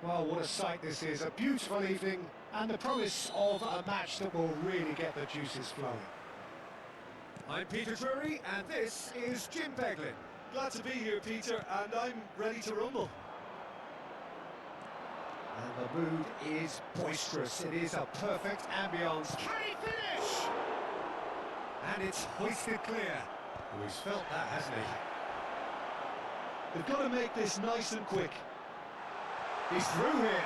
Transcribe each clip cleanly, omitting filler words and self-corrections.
Well, what a sight this is. A beautiful evening and the promise of a match that will really get the juices flowing. I'm Peter Drury, and this is Jim Beglin. Glad to be here, Peter, and I'm ready to rumble. And the mood is boisterous. It is a perfect ambience. Can he finish? And it's hoisted clear. Oh, he's felt that, hasn't he? They've got to make this nice and quick. He's through here.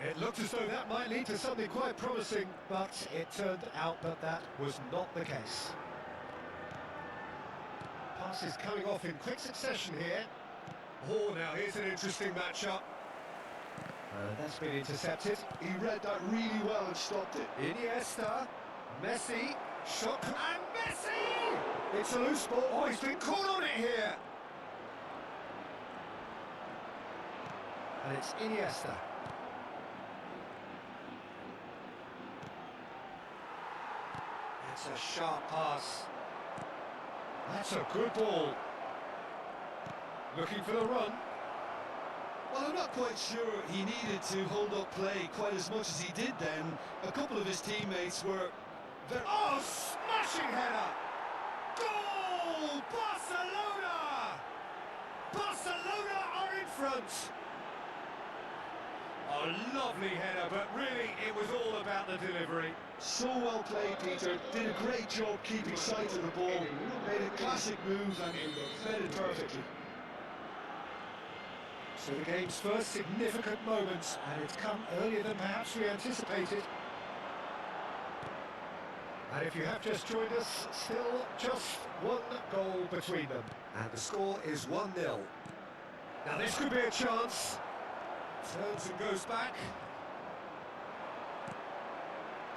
It looked as though that might lead to something quite promising, but it turned out that that was not the case. Passes coming off in quick succession here. Oh, now here's an interesting matchup. That's been intercepted. He read that really well and stopped it. Iniesta, Messi, shot, and Messi! It's a loose ball. Oh, he's been caught on it here. And it's Iniesta. That's a sharp pass. That's a good ball. Looking for the run. Well, I'm not quite sure he needed to hold up play quite as much as he did then. A couple of his teammates were very... Oh, smashing header! Goal! Barcelona! Barcelona are in front! A lovely header, but really it was all about the delivery. So well played, Peter. Did a great job keeping sight of the ball. Made a classic move and fed it perfectly. So the game's first significant moments, and it's come earlier than perhaps we anticipated. And if you have just joined us, still just one goal between them. And the score is 1-0. Now this could be a chance. Turns and goes back.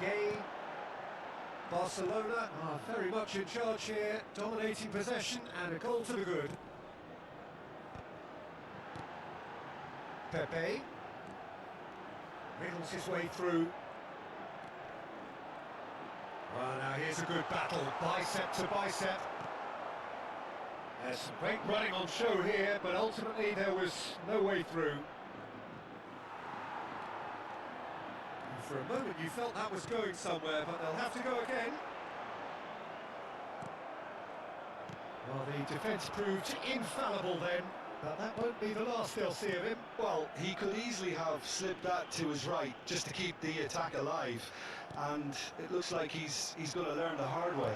Gay. Barcelona are very much in charge here, dominating possession and a goal to the good. Pepe. Wriggles his way through. Well, now here's a good battle, bicep to bicep. There's some great running on show here, but ultimately there was no way through. And for a moment you felt that was going somewhere, but they'll have to go again. Well, the defence proved infallible then, but that won't be the last they'll see of him. Well, he could easily have slipped that to his right just to keep the attack alive. And it looks like he's going to learn the hard way.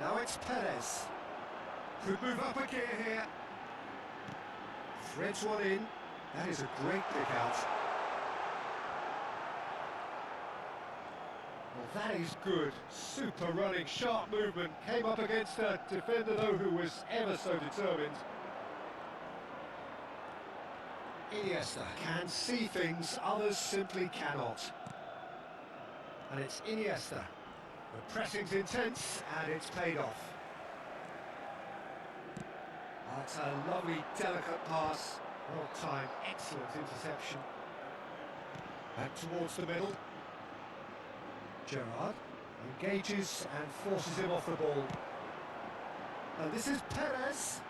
Now it's Perez. Could move up a gear here. Threads one in. That is a great kick out. Well, that is good. Super running, sharp movement. Came up against a defender, though, who was ever so determined. Iniesta can see things others simply cannot. And it's Iniesta. The pressing's intense and it's paid off. That's a lovely, delicate pass. Well timed, excellent interception. Back towards the middle. Gerrard engages and forces him off the ball. And this is Perez.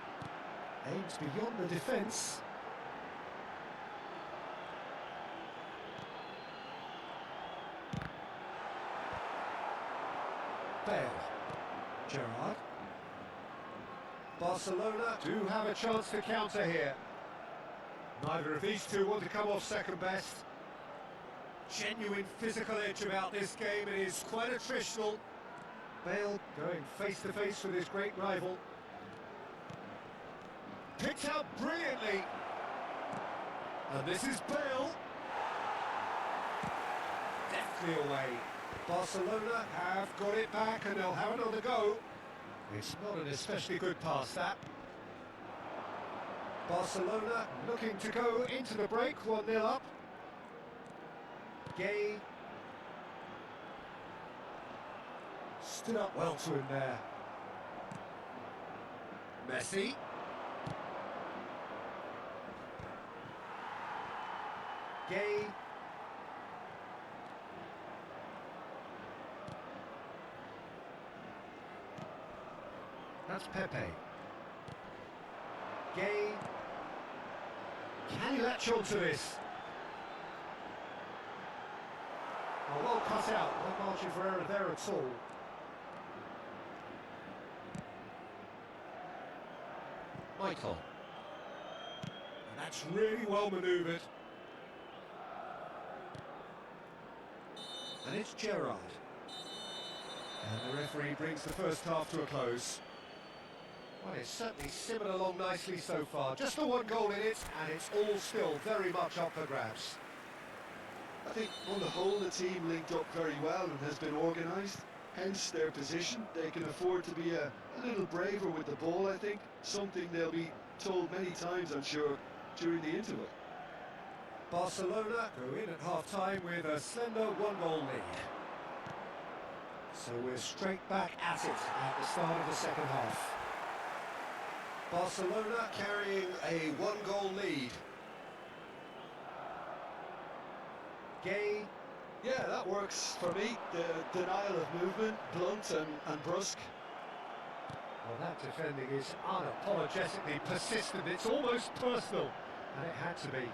Aims beyond the defence. Bale. Gerrard. Barcelona do have a chance to counter here. Neither of these two want to come off second best. Genuine physical edge about this game. It is quite attritional. Bale going face to face with his great rival. Picked out brilliantly. And this is Bale. Deftly away. Barcelona have got it back and they'll have another go. It's not an especially good pass, that. Barcelona looking to go into the break, 1-0 up. Gay. Stood up well to him there. Messi. Gay. That's Pepe. Gay. Can he latch onto this? Oh, well cut out. No margin for error there at all. Michael. And that's really well manoeuvred. And it's Gerrard. And the referee brings the first half to a close. Well, it's certainly simmered along nicely so far. Just the one goal in it, and it's all still very much up for grabs. I think on the whole the team linked up very well and has been organised, hence their position. They can afford to be a little braver with the ball, I think, something they'll be told many times, I'm sure, during the interval. Barcelona go in at half-time with a slender one-goal lead. So we're straight back at it at the start of the second half. Barcelona carrying a one-goal lead. Gay. Yeah, that works for me. The denial of movement, blunt and brusque. Well, that defending is unapologetically persistent. It's almost personal, and it had to be.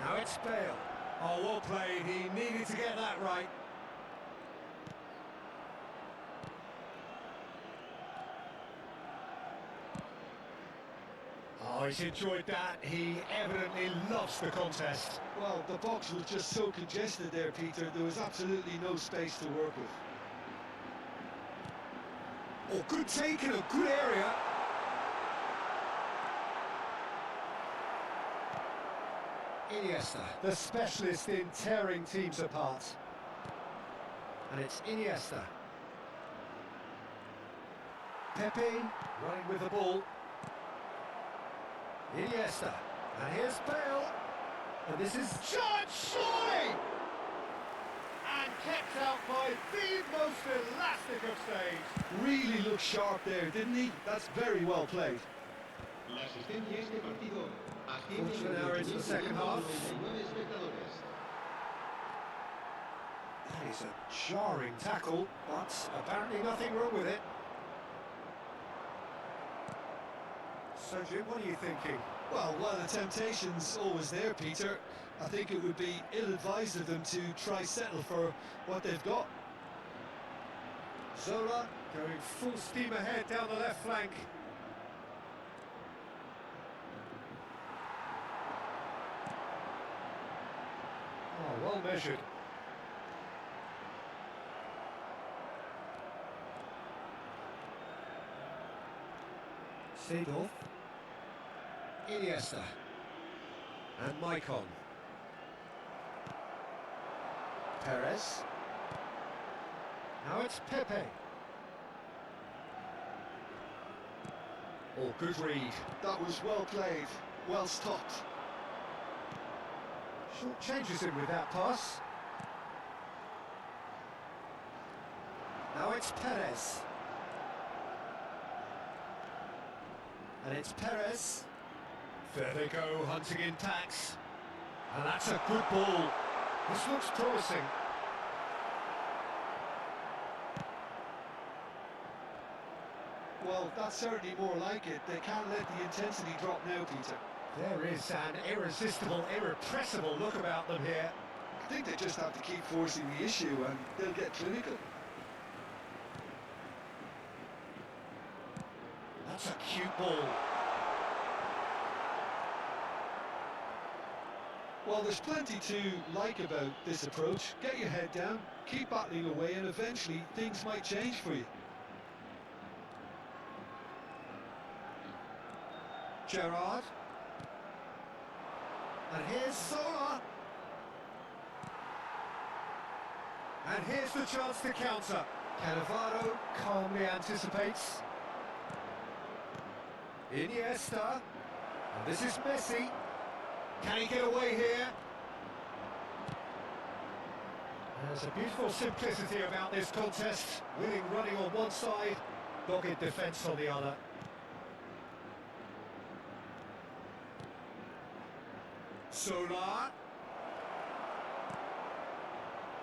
Now it's Bale. Oh, well played. He needed to get that right. Oh, he's enjoyed that. He evidently loves the contest. Well, the box was just so congested there, Peter. There was absolutely no space to work with. Oh, good take in a good area. Iniesta, the specialist in tearing teams apart. And it's Iniesta. Pepe running with the ball. Iniesta, and here's Bale, and this is George Shorey! And kept out by the most elastic of saves. Really looked sharp there, didn't he? That's very well played. Fortunate hour into the second half. That is a jarring tackle, but apparently nothing wrong with it. So, Jim, what are you thinking? Well, while the temptation's always there, Peter, I think it would be ill-advised of them to try settle for what they've got. Zola going full steam ahead down the left flank. Oh, well measured. Seedorf. Iniesta. And Maicon. Perez. Now it's Pepe. Oh, good read. That was well played, well stopped. Short changes him with that pass. Now it's Perez. And it's Perez. There they go, hunting in packs. And that's a good ball. This looks promising. Well, that's certainly more like it. They can't let the intensity drop now, Peter. There is an irresistible, irrepressible look about them here. I think they just have to keep forcing the issue and they'll get clinical. That's a cute ball. Well, there's plenty to like about this approach. Get your head down, keep battling away, and eventually things might change for you. Gerrard. And here's Zola. And here's the chance to counter. Cannavaro calmly anticipates. Iniesta. And this is Messi. Can he get away here? There's a beautiful simplicity about this contest. Willing running on one side, dogged defence on the other. Solar.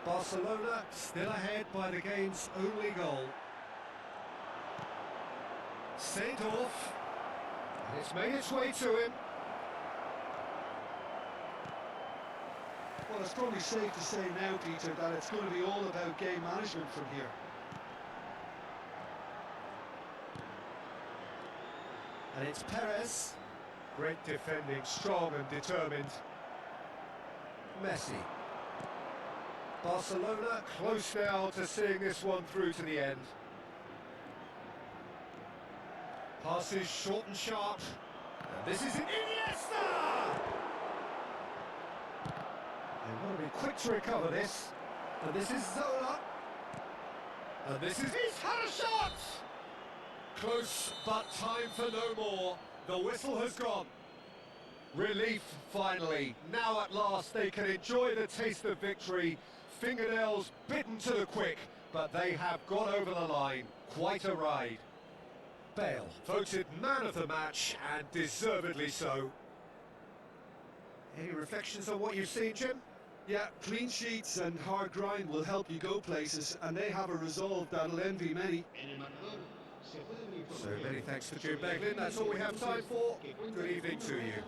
Barcelona still ahead by the game's only goal. Sent off. And it's made its way to him. Well, it's probably safe to say now, Peter, that it's going to be all about game management from here. And it's Perez. Great defending, strong and determined. Messi. Barcelona close now to seeing this one through to the end. Passes short and sharp. And this is Iniesta! They want to be quick to recover this. And this is Zola. And this is... He's had a shot! Close, but time for no more. The whistle has gone. Relief, finally. Now at last they can enjoy the taste of victory. Fingernails bitten to the quick, but they have got over the line. Quite a ride. Bale, voted man of the match, and deservedly so. Any reflections on what you've seen, Jim? Yeah, clean sheets and hard grind will help you go places, and they have a resolve that'll envy many. So many thanks to Jim Beglin. That's all we have time for. Good evening to you.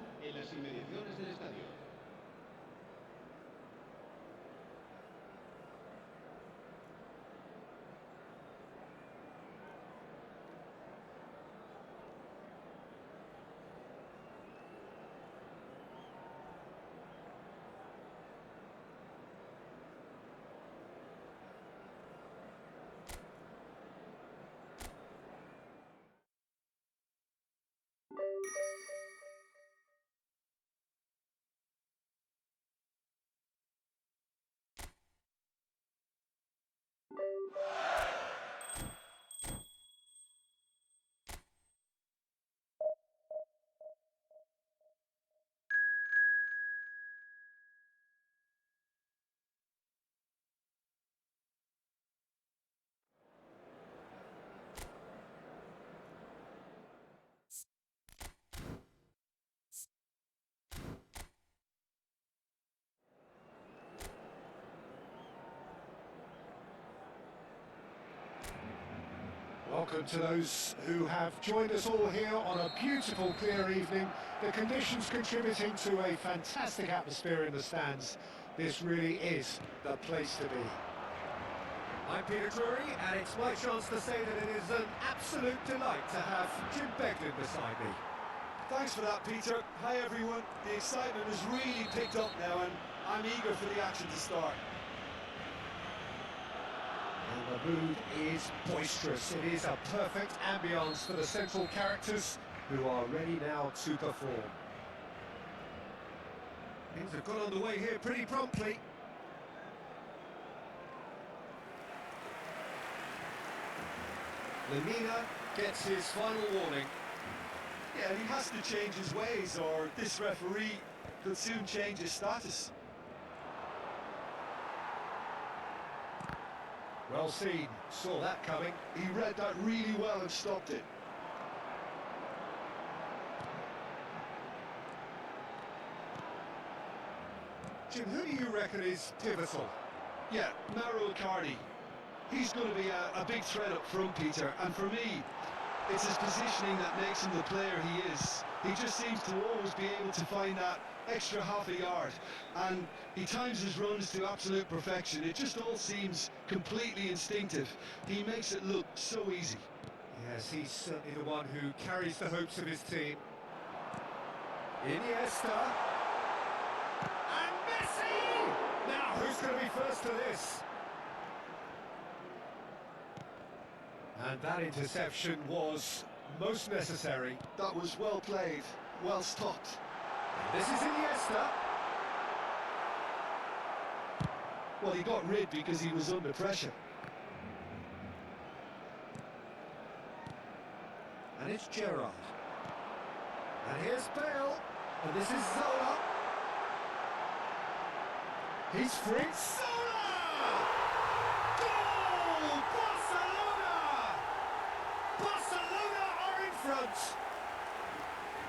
Welcome to those who have joined us all here on a beautiful, clear evening. The conditions contributing to a fantastic atmosphere in the stands. This really is the place to be. I'm Peter Drury, and it's my chance to say that it is an absolute delight to have Jim Beglin beside me. Thanks for that, Peter. Hi, everyone. The excitement has really picked up now, and I'm eager for the action to start. And the mood is boisterous. It is a perfect ambience for the central characters who are ready now to perform. Things have got underway here pretty promptly. Lemina gets his final warning. Yeah, he has to change his ways, or this referee could soon change his status. Well seen, saw that coming. He read that really well and stopped it. Jim, who do you reckon is pivotal? Yeah, Mauro Icardi. He's going to be a big threat up front, Peter, and for me, it's his positioning that makes him the player he is. He just seems to always be able to find that extra half a yard, and he times his runs to absolute perfection. It just all seems completely instinctive. He makes it look so easy. Yes, he's certainly the one who carries the hopes of his team. Iniesta. And Messi! Now, who's going to be first to this? And that interception was most necessary. That was well played, well stopped. This is Iniesta. Well, he got rid because he was under pressure. And it's Gerrard. And here's Bale. And this is Zola. He's free. Zola! Goal! Barcelona! Barcelona are in front.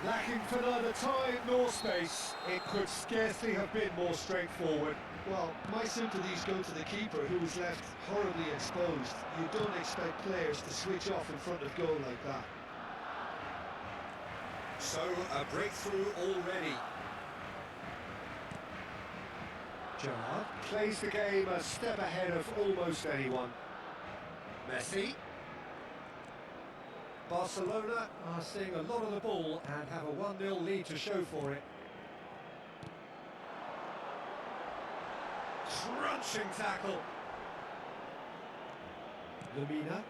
Lacking for neither time nor space, it could scarcely have been more straightforward. Well, my sympathies go to the keeper, who was left horribly exposed. You don't expect players to switch off in front of goal like that. So, a breakthrough already. Gerrard plays the game a step ahead of almost anyone. Messi. Barcelona are seeing a lot of the ball and have a 1-0 lead to show for it. Crunching tackle. Lamina.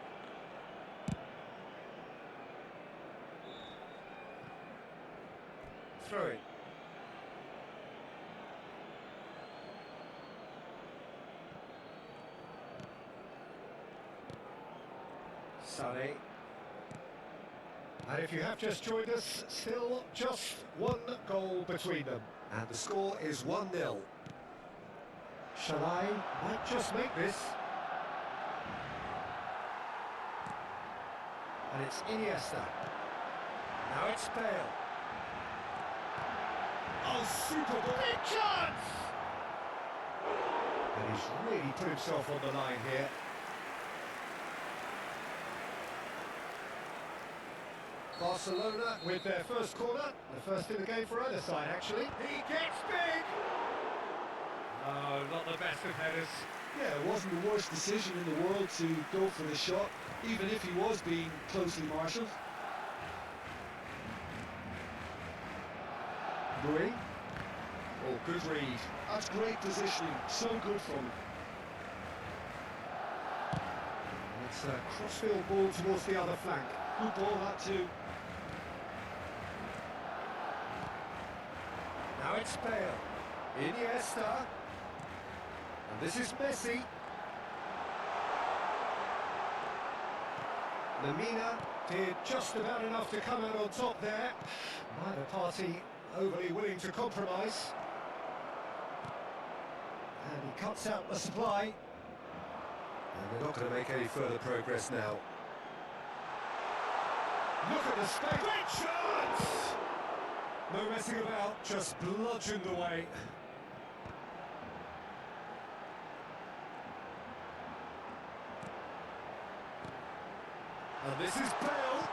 Throw it. Sané. And if you have just joined us, still just one goal between them. And the score is 1-0. Shalai might just make this. And it's Iniesta. Now it's Bale. Oh, super ball. Big chance! And he's really put himself on the line here. Barcelona with their first corner, the first in the game for either side actually. He gets big! No, not the best of headers. Yeah, it wasn't the worst decision in the world to go for the shot, even if he was being closely marshalled. Rui. Oh, good read. That's great positioning, so good from him. It's a crossfield ball towards the other flank. Good ball, that too. Now it's Bale. Iniesta. And this is Messi. Lamina did just about enough to come out on top there. Neither party overly willing to compromise. And he cuts out the supply. And they're not going to make any further progress now. Look at the space. Great chance! No messing about, just bludgeoned away. And this is Bale.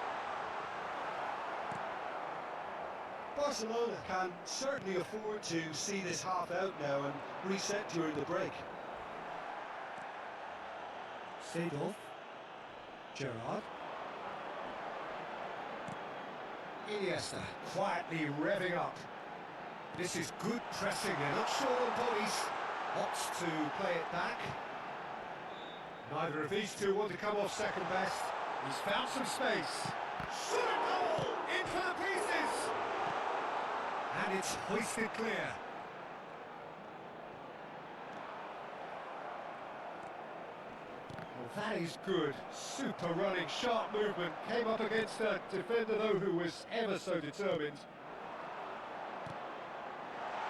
Barcelona can certainly afford to see this half out now and reset during the break. Seedorf. Gerrard. Iniesta quietly revving up. This is good pressing. They're not short on bodies. Opts to play it back. Neither of these two want to come off second best. He's found some space. Shoot a goal! In for the pieces! And it's hoisted clear. Well, that is good. Super running, sharp movement. Came up against a defender, though, who was ever so determined.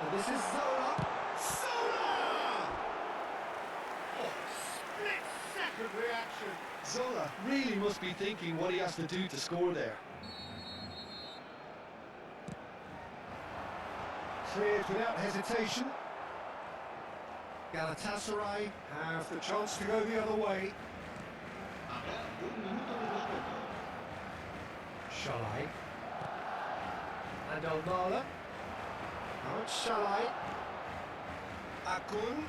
And this is Zola. Zola! Oh, split-second reaction. Zola really must be thinking what he has to do to score there. Cleared without hesitation. Galatasaray have the chance to go the other way. Shalai. And Almala. Now it's Shalai. Akun.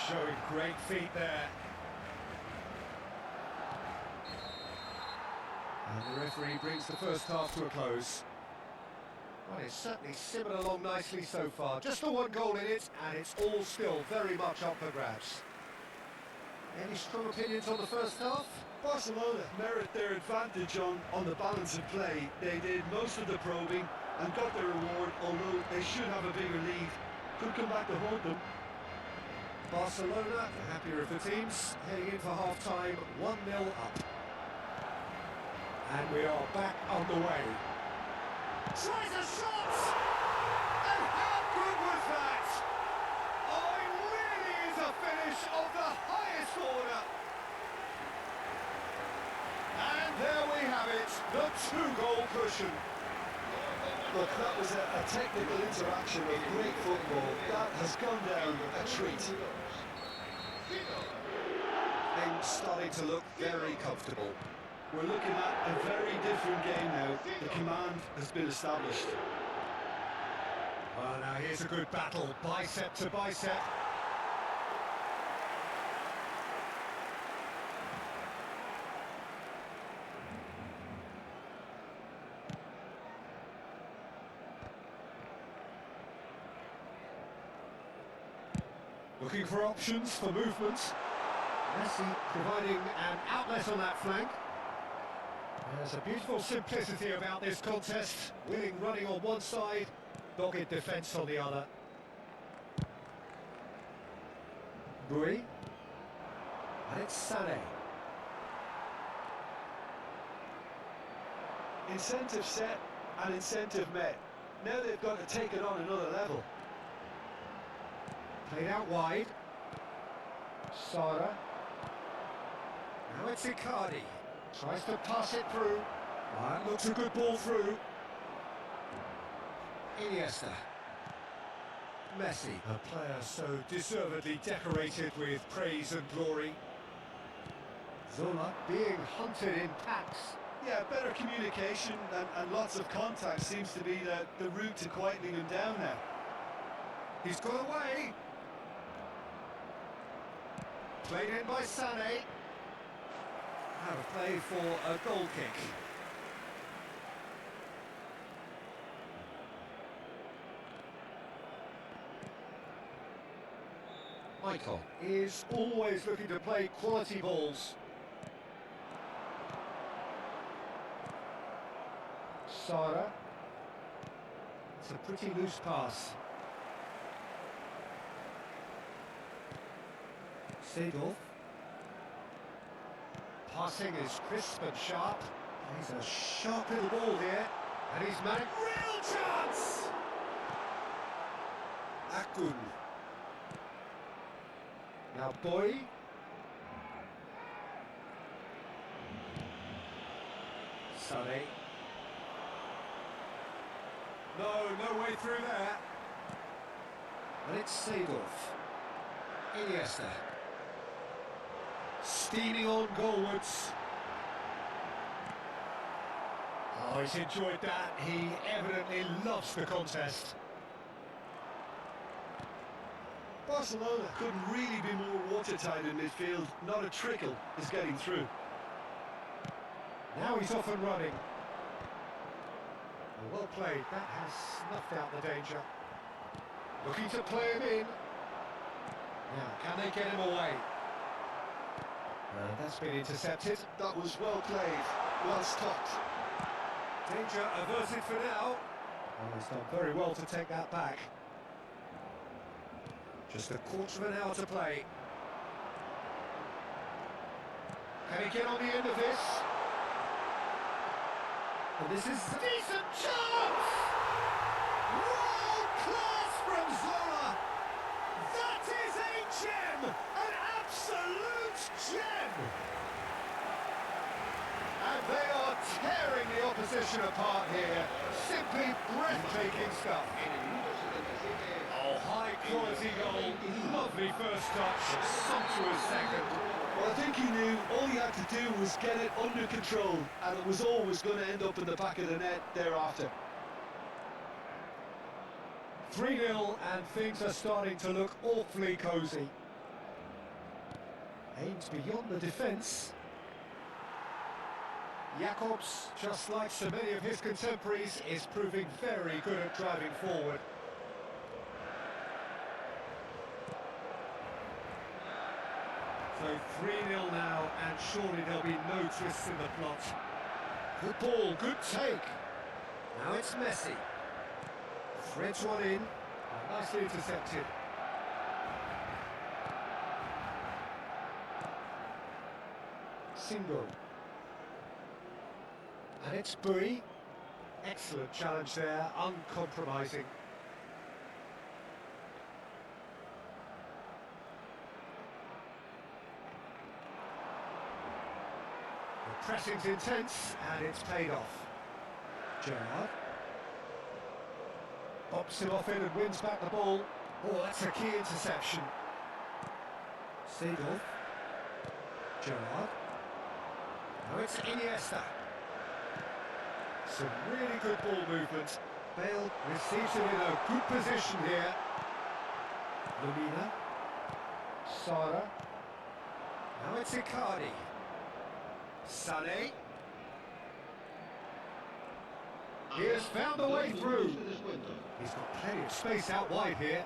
Showing great feet there. And the referee brings the first half to a close. Well, it's certainly simmered along nicely so far. Just the one goal in it, and it's all still very much up for grabs. Any strong opinions on the first half? Barcelona merit their advantage on the balance of play. They did most of the probing and got their reward, although they should have a bigger lead. Could come back to haunt them. Barcelona, the happier of the teams, heading in for half-time, 1-0 up. And we are back underway. Tries a shot! And how good was that? Oh, it really is a finish of the highest order. And there we have it, the two-goal cushion. Look, that was a technical interaction of great football. That has gone down a treat. Things starting to look very comfortable. We're looking at a very different game now. The command has been established. Well, now here's a good battle, bicep to bicep. Looking for options for movement. Messi providing an outlet on that flank. There's a beautiful simplicity about this contest. Willing running on one side, dogged defence on the other. Bui. And it's Sané. Incentive set and incentive met. Now they've got to take it on another level. Played out wide. Sara. Now it's Icardi. Tries to pass it through. That looks a good ball through. Iniesta. Messi. A player so deservedly decorated with praise and glory. Zola being hunted in packs. Yeah, better communication and lots of contact seems to be the route to quietening him down now. He's got away. Played in by Sané. Out of play for a goal kick. Michael is always looking to play quality balls. Sara. It's a pretty loose pass. Seedorf. Passing is crisp and sharp. He's a sharp little ball here. And he's made real chance! Akun. Now Boy. Sané. No way through there. And it's Seedorf. Iniesta. Steaming on goalwards. Oh, he's enjoyed that. He evidently loves the contest. Barcelona couldn't really be more watertight in midfield. Not a trickle is getting through. Now he's off and running. Well played. That has snuffed out the danger. Looking to play him in. Now, can they get him away? That's been intercepted. That was well played, well stopped. Danger averted for now. Oh, he's done very well to take that back. Just a quarter of an hour to play. Can he get on the end of this? And this is a decent chance! World class from Zola! That is a gem! An absolute gem! And they are tearing the opposition apart here. Simply breathtaking stuff. Oh, high quality goal. Lovely first touch. Sumptuous second. Well, I think he knew all he had to do was get it under control, and it was always going to end up in the back of the net thereafter. 3-0, and things are starting to look awfully cosy. Aims beyond the defence. Jakobs, just like so many of his contemporaries, is proving very good at driving forward. So 3-0 now, and surely there'll be no twists in the plot. Good ball, good take. Now it's Messi. Threads one in, and nicely intercepted. Single. And it's Bui. Excellent challenge there, uncompromising. The pressing's intense, and it's paid off. Gerrard. Pops him off in and wins back the ball. Oh, that's a key interception. Seedorf. Gerrard. Now it's Iniesta. Some really good ball movement. Bale receives it in a good position here. Lamina. Sara. Now it's Icardi. Sané. He has found a way through. He's got plenty of space out wide here.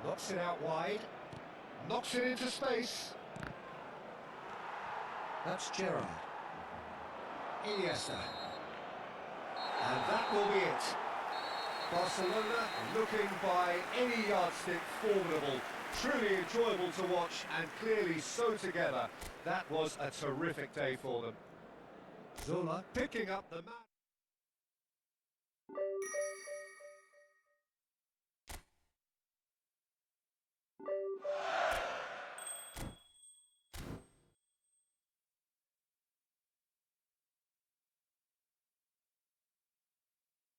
Knocks it out wide. Knocks it into space. That's Gerrard. Iniesta. And that will be it. Barcelona looking by any yardstick formidable. Truly enjoyable to watch and clearly so together. That was a terrific day for them. Zola picking up the man.